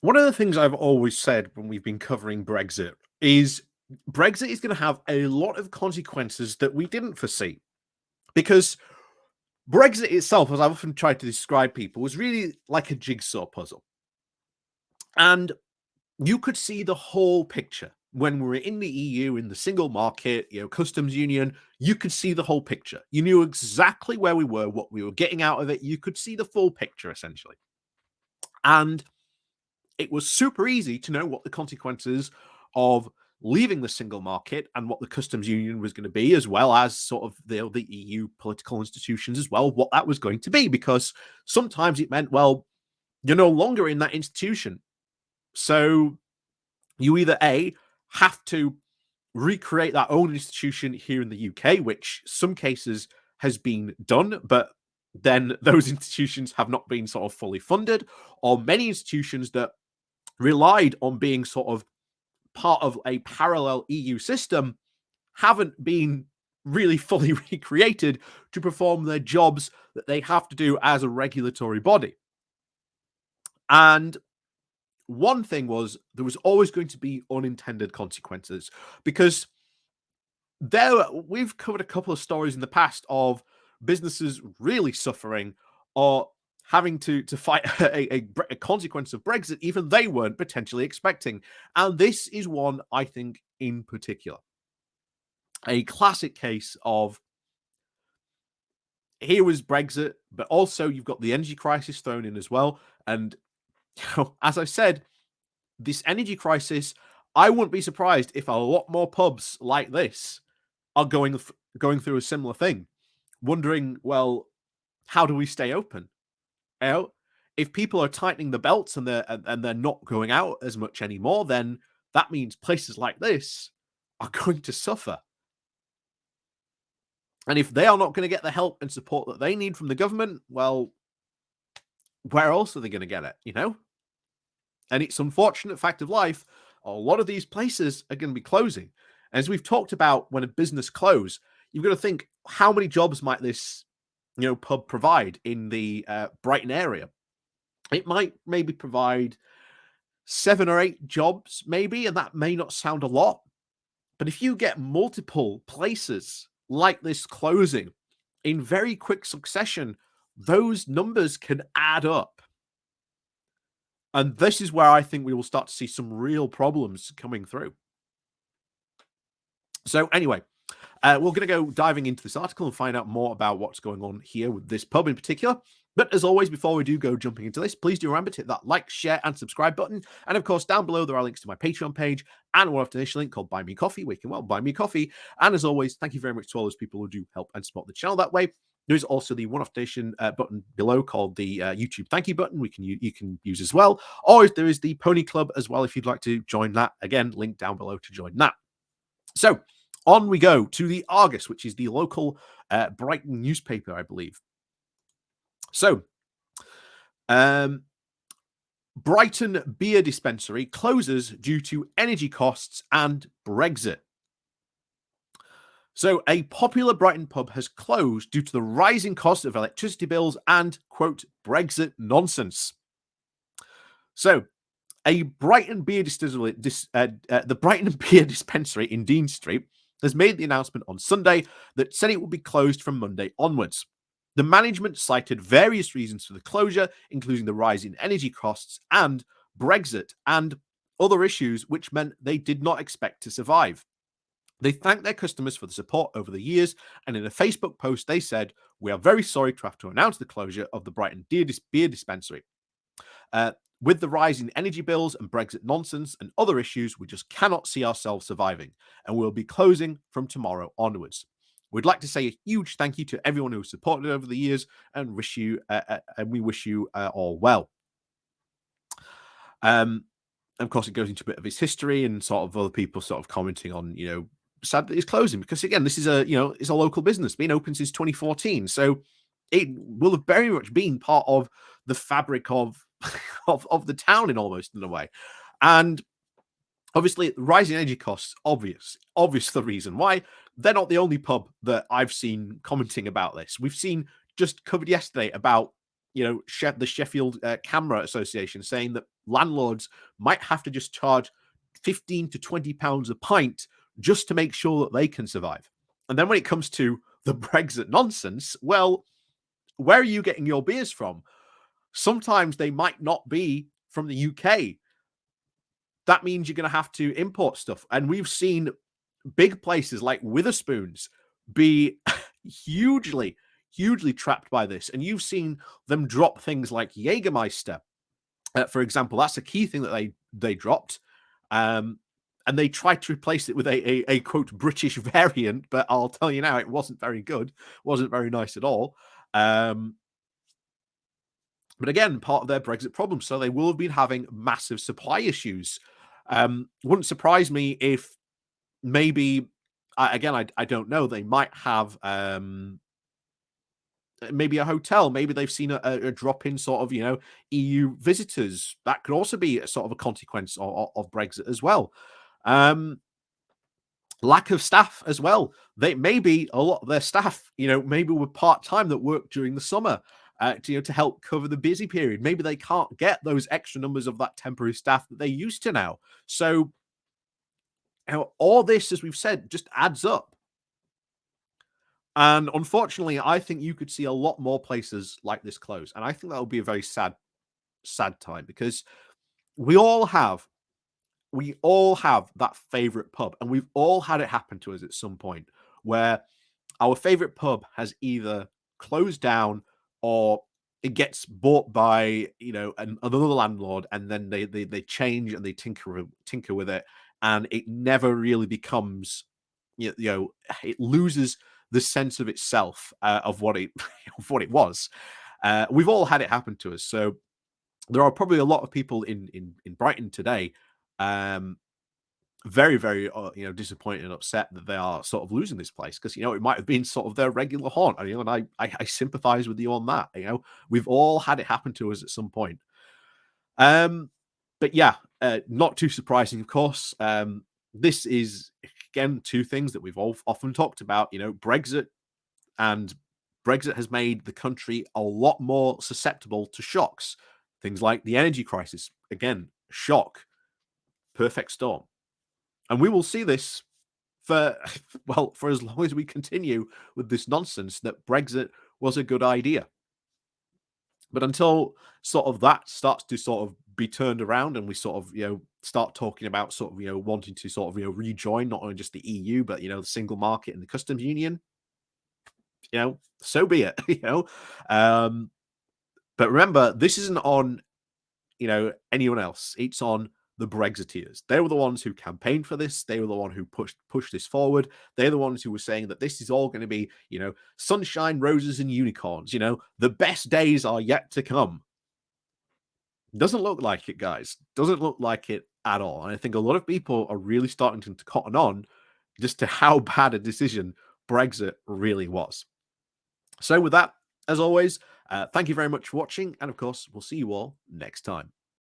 One of the things I've always said when we've been covering is Brexit is going to have a lot of consequences that we didn't foresee. Because Brexit itself, as I've often tried to describe people, was really like a jigsaw puzzle. And you could see the whole picture when we were in the EU, in the single market, customs union. You could see the whole picture. You knew exactly where we were, what we were getting out of it. You could see the full picture, essentially. And it was super easy to know what the consequences of leaving the single market and what the customs union was going to be, as well as sort of the EU political institutions as well, what that was going to be, because sometimes it meant, well, you're no longer in that institution. So you either have to recreate that own institution here in the UK, which some cases has been done, but then those institutions have not been sort of fully funded, or many institutions that relied on being sort of part of a parallel EU system haven't been really fully recreated to perform their jobs that they have to do as a regulatory body. And one thing was there was always going to be unintended consequences, because we've covered a couple of stories in the past of businesses really suffering or having to fight a consequence of Brexit even they weren't potentially expecting. And this is one, I think, in particular. A classic case of here was Brexit, but also you've got the energy crisis thrown in as well. And as I said, this energy crisis, I wouldn't be surprised if a lot more pubs like this are going through a similar thing, wondering, well, how do we stay open? If people are tightening the belts and they're not going out as much anymore, then that means places like this are going to suffer. And if they are not going to get the help and support that they need from the government, well, where else are they going to get it? And it's unfortunate fact of life, a lot of these places are going to be closing. As we've talked about, when a business closes, you've got to think, how many jobs might this pub provide in the Brighton area? It might maybe provide 7 or 8 jobs, maybe, and that may not sound a lot. But if you get multiple places like this closing in very quick succession, those numbers can add up. And this is where I think we will start to see some real problems coming through. So anyway, we're going to go diving into this article and find out more about what's going on here with this pub in particular. But as always, before we do go jumping into this, please do remember to hit that like, share, and subscribe button. And of course, down below, there are links to my Patreon page and a one-off donation link called Buy Me Coffee, where you can, buy me coffee. And as always, thank you very much to all those people who do help and support the channel that way. There's also the one-off donation button below called the YouTube thank you button you can use as well. Or there is the Pony Club as well if you'd like to join that. Again, link down below to join that. So on we go to the Argus, which is the local Brighton newspaper, I believe. So, Brighton beer dispensary closes due to energy costs and Brexit. So, a popular Brighton pub has closed due to the rising cost of electricity bills and, quote, Brexit nonsense. So, a Brighton beer distillery, the Brighton beer dispensary in Dean Street has made the announcement on Sunday that said it will be closed from Monday onwards. The management cited various reasons for the closure, including the rise in energy costs and Brexit and other issues, which meant they did not expect to survive. They thanked their customers for the support over the years, and in a Facebook post, they said, "We are very sorry to have to announce the closure of the Brighton beer dispensary. With the rise in energy bills and Brexit nonsense and other issues, we just cannot see ourselves surviving, and we'll be closing from tomorrow onwards. We'd like to say a huge thank you to everyone who supported over the years, and we wish you all well." Of course, it goes into a bit of his history and sort of other people sort of commenting on, sad that it's closing, because again, this is it's a local business been open since 2014, so it will have very much been part of the fabric of of the town in a way. And obviously, rising energy costs, obvious the reason why. They're not the only pub that I've seen commenting about this. We've seen just covered yesterday about the Sheffield Camera Association saying that landlords might have to just charge 15 to 20 pounds a pint just to make sure that they can survive. And then when it comes to the Brexit nonsense, well, where are you getting your beers from? Sometimes they might not be from the UK. That means you're going to have to import stuff. And we've seen big places like Witherspoons be hugely, hugely trapped by this. And you've seen them drop things like Jägermeister, for example. That's a key thing that they dropped. And they tried to replace it with a quote British variant, but I'll tell you now, it wasn't very good, wasn't very nice at all. But again, part of their Brexit problem, so they will have been having massive supply issues. Wouldn't surprise me if maybe, again, I don't know, they might have maybe a hotel, maybe they've seen a drop in sort of, EU visitors. That could also be a sort of a consequence of Brexit as well. Lack of staff as well. They maybe a lot of their staff, maybe were part-time that worked during the summer to help cover the busy period. Maybe they can't get those extra numbers of that temporary staff that they used to now. So all this, as we've said, just adds up. And unfortunately, I think you could see a lot more places like this close. And I think that would be a very sad, sad time, because we all have that favorite pub, and we've all had it happen to us at some point where our favorite pub has either closed down or it gets bought by another landlord, and then they change and they tinker with it, and it never really becomes, it loses the sense of itself, of what it of what it was. We've all had it happen to us. So there are probably a lot of people in Brighton today, very, very, disappointed and upset that they are sort of losing this place, because it might have been sort of their regular haunt. And I sympathize with you on that. We've all had it happen to us at some point. But yeah, not too surprising, of course. This is again two things that we've all often talked about. Brexit, and Brexit has made the country a lot more susceptible to shocks. Things like the energy crisis, again, shock, perfect storm. And we will see this for as long as we continue with this nonsense that Brexit was a good idea. But until sort of that starts to sort of be turned around, and we sort of, start talking about sort of, wanting to sort of, rejoin not only just the EU, but, the single market and the customs union, so be it, But remember, this isn't on, anyone else. It's on the Brexiteers. They were the ones who campaigned for this. They were the one who pushed this forward. They're the ones who were saying that this is all going to be, sunshine, roses, and unicorns. The best days are yet to come. Doesn't look like it, guys. Doesn't look like it at all. And I think a lot of people are really starting to cotton on just to how bad a decision Brexit really was. So with that, as always, thank you very much for watching. And of course, we'll see you all next time.